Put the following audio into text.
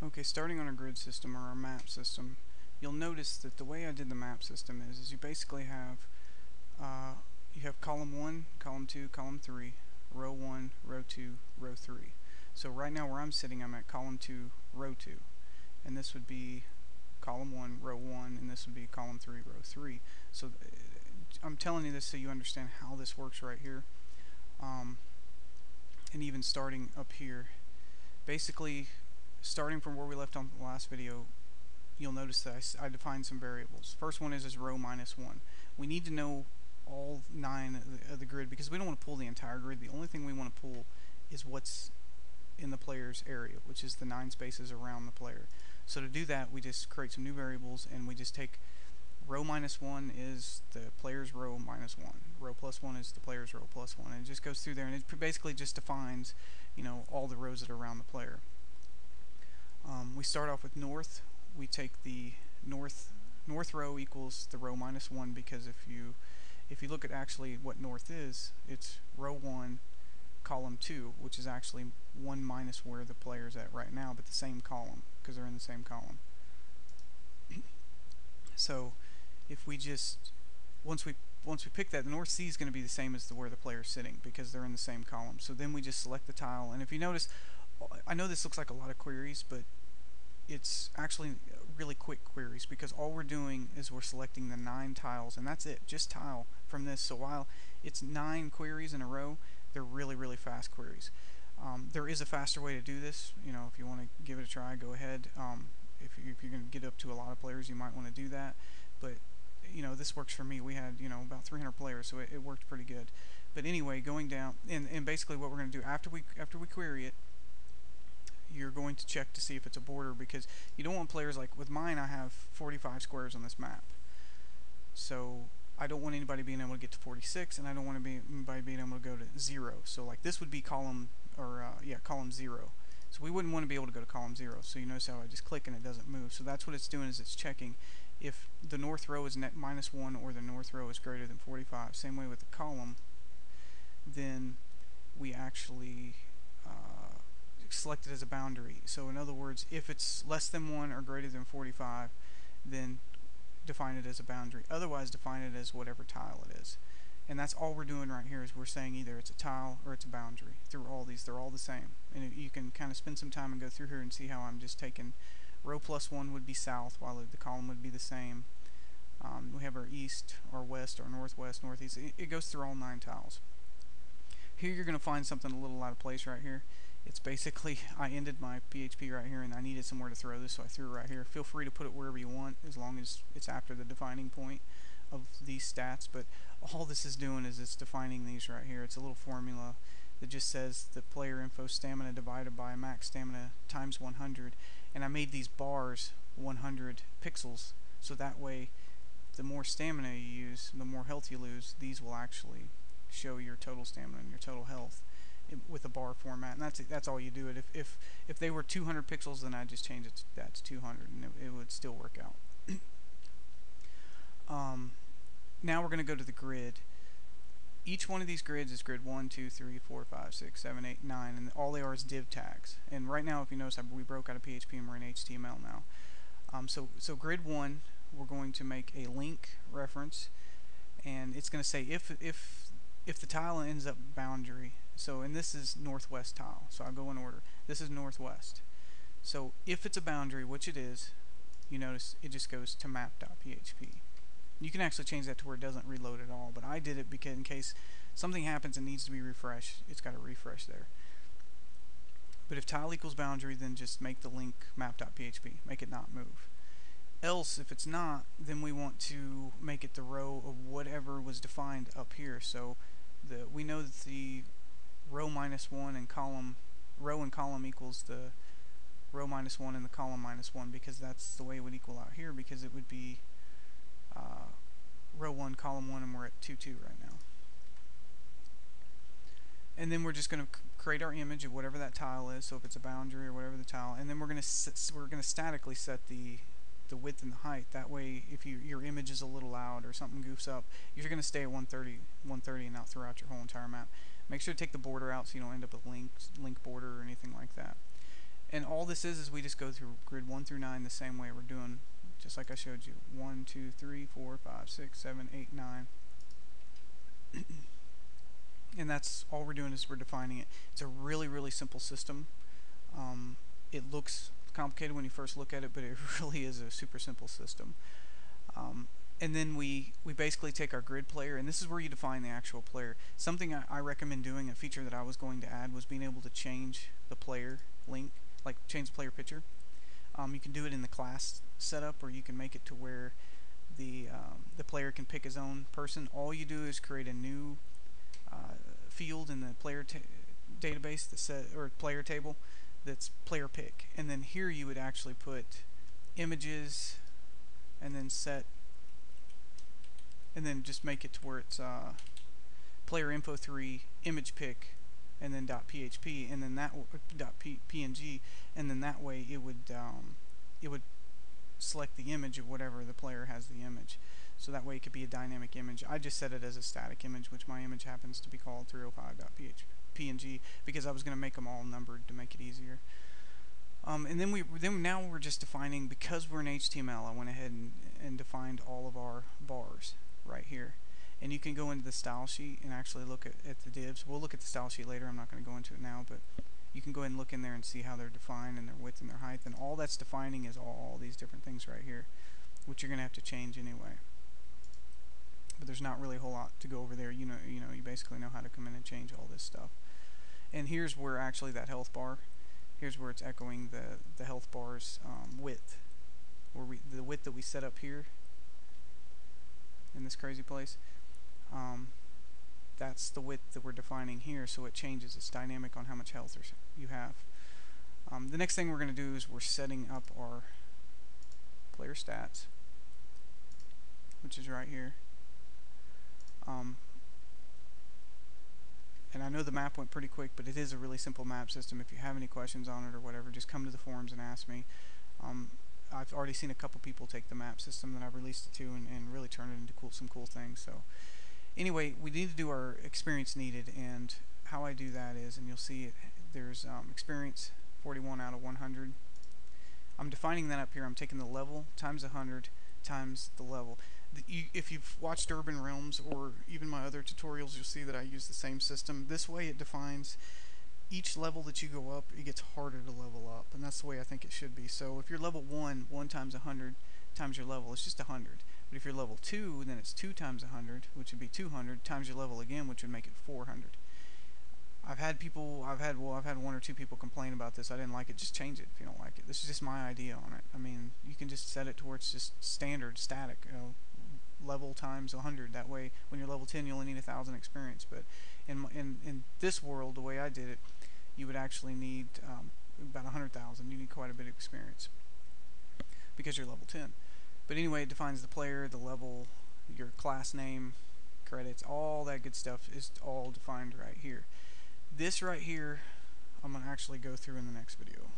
Okay, starting on a grid system or a map system, you'll notice that the way I did the map system is you basically uh, you have column 1, column 2, column 3, row 1, row 2, row 3. So right now where I'm sitting, I'm at column 2, row 2. And this would be column 1, row 1, and this would be column 3, row 3. So I'm telling you this so you understand how this works right here. And even starting up here. Basically, starting from where we left on the last video, you'll notice that I defined some variables. First one is row minus 1. We need to know all 9 of the grid because we don't want to pull the entire grid. The only thing we want to pull is what's in the player's area, which is the 9 spaces around the player. So to do that, we just create some new variables and we just take row minus 1 is the player's row minus 1. Row plus 1 is the player's row plus 1. And it just goes through there and it basically just defines, all the rows that are around the player. We start off with north. We take the north row equals the row minus 1 because if you look at actually what north is, it's row 1, column 2, which is actually 1 minus where the player's at right now, but the same column because they're in the same column. So if we just once we pick that, the north C is going to be the same as where the player's sitting because they're in the same column. So then we just select the tile, and if you notice, I know this looks like a lot of queries, but it's actually really quick queries because all we're doing is we're selecting the 9 tiles, and that's it, just tile from this. So while it's 9 queries in a row, they're really fast queries. There is a faster way to do this. If you want to give it a try, go ahead. If you're going to get up to a lot of players, you might want to do that. But this works for me. We had about 300 players, so it worked pretty good. But anyway, going down and basically what we're going to do after we query it, you're going to check to see if it's a border because you don't want players like with mine. I have 45 squares on this map, so I don't want anybody being able to get to 46, and I don't want anybody being able to go to 0. So like this would be column column 0. So we wouldn't want to be able to go to column 0. So you notice how I just click and it doesn't move. So that's what it's doing, is it's checking if the north row is net minus 1 or the north row is greater than 45. Same way with the column. Then we actually select it as a boundary. So in other words, if it's less than 1 or greater than 45, then define it as a boundary. Otherwise, define it as whatever tile it is. And that's all we're doing right here, is we're saying either it's a tile or it's a boundary. Through all these, they're all the same. And you can kind of spend some time and go through here and see how I'm just taking row plus 1 would be south, while the column would be the same. We have our east, our west, our northwest, northeast. It goes through all 9 tiles. Here you're going to find something a little out of place right here. It's basically, I ended my PHP right here and I needed somewhere to throw this, so I threw it right here. Feel free to put it wherever you want as long as it's after the defining point of these stats, but all this is doing is it's defining these right here. It's a little formula that just says the player info stamina divided by max stamina times 100, and I made these bars 100 pixels, so that way the more stamina you use, the more health you lose. These will actually show your total stamina and your total health with a bar format, and that's all you do it. If they were 200 pixels, then I'd just change it to, that to 200, and it would still work out. Now we're going to go to the grid. Each one of these grids is grid 1, 2, 3, 4, 5, 6, 7, 8, 9, and all they are is div tags. And right now, if you notice, we broke out of PHP and we're in HTML now. So grid 1, we're going to make a link reference, and it's going to say if the tile ends up boundary. So, and this is northwest tile, so I'll go in order. This is northwest. So if it's a boundary, which it is, you notice it just goes to map.php. You can actually change that to where it doesn't reload at all, but I did it because in case something happens and needs to be refreshed, it's got to refresh there. But if tile equals boundary, then just make the link map.php, make it not move. Else, if it's not, then we want to make it the row of whatever was defined up here. So we know that the row minus 1 and column, row and column equals the row minus 1 and the column minus 1, because that's the way it would equal out here, because it would be row 1, column 1, and we're at 2, 2 right now. And then we're just going to create our image of whatever that tile is, so if it's a boundary or whatever the tile, and then we're going to statically set the width and the height. That way, if your image is a little loud or something goofs up, you're going to stay at 130 and not throughout your whole entire map. Make sure to take the border out so you don't end up with link border or anything like that. And all this is we just go through grid 1 through 9 the same way we're doing, just like I showed you. 1, 2, 3, 4, 5, 6, 7, 8, 9. And that's all we're doing is we're defining it. It's a really, really simple system. It looks complicated when you first look at it, but it really is a super simple system. And then we basically take our grid player, and this is where you define the actual player. Something I recommend doing, a feature that I was going to add, was being able to change the player link, like change the player picture. You can do it in the class setup, or you can make it to where the player can pick his own person. All you do is create a new field in the player database, that or player table, that's player pick, and then here you would actually put images, and then set, and then just make it to where it's player info 3 image pick, and then .php, and then that .png, and then that way it would select the image of whatever the player has the image. So that way it could be a dynamic image. I just set it as a static image, which my image happens to be called 305.png, because I was going to make them all numbered to make it easier. And then now we're just defining, because we're in HTML, I went ahead and defined all of our bars right here. And you can go into the style sheet and actually look at the divs. We'll look at the style sheet later. I'm not going to go into it now, but you can go ahead and look in there and see how they're defined, and their width and their height. And all that's defining is all these different things right here, which you're going to have to change anyway. But there's not really a whole lot to go over there. You basically know how to come in and change all this stuff. And here's where actually that health bar, here's where it's echoing the health bar's width, where the width that we set up here in this crazy place. That's the width that we're defining here, so it changes. It's dynamic on how much health you have. The next thing we're going to do is we're setting up our player stats, which is right here. And I know the map went pretty quick, but it is a really simple map system. If you have any questions on it or whatever, just come to the forums and ask me. I've already seen a couple people take the map system that I've released it to and really turn it into some cool things. So anyway, we need to do our experience needed, and how I do that is, and you'll see it, there's experience 41 out of 100. I'm defining that up here. I'm taking the level times 100 times the level. If you've watched Urban Realms or even my other tutorials, you'll see that I use the same system. This way it defines each level that you go up, it gets harder to level up, and that's the way I think it should be. So if you're level 1, 1 times 100 times your level, it's just 100. But if you're level 2, then it's 2 times 100, which would be 200, times your level again, which would make it 400. I've had 1 or 2 people complain about this. I didn't like it. Just change it if you don't like it. This is just my idea on it. I mean, you can just set it to where it's just standard, static, level times 100. That way, when you're level 10, you only need 1,000 experience. But in this world, the way I did it, you would actually need about 100,000. You need quite a bit of experience because you're level 10. But anyway, it defines the player, the level, your class name, credits, all that good stuff is all defined right here. This right here, I'm going to actually go through in the next video.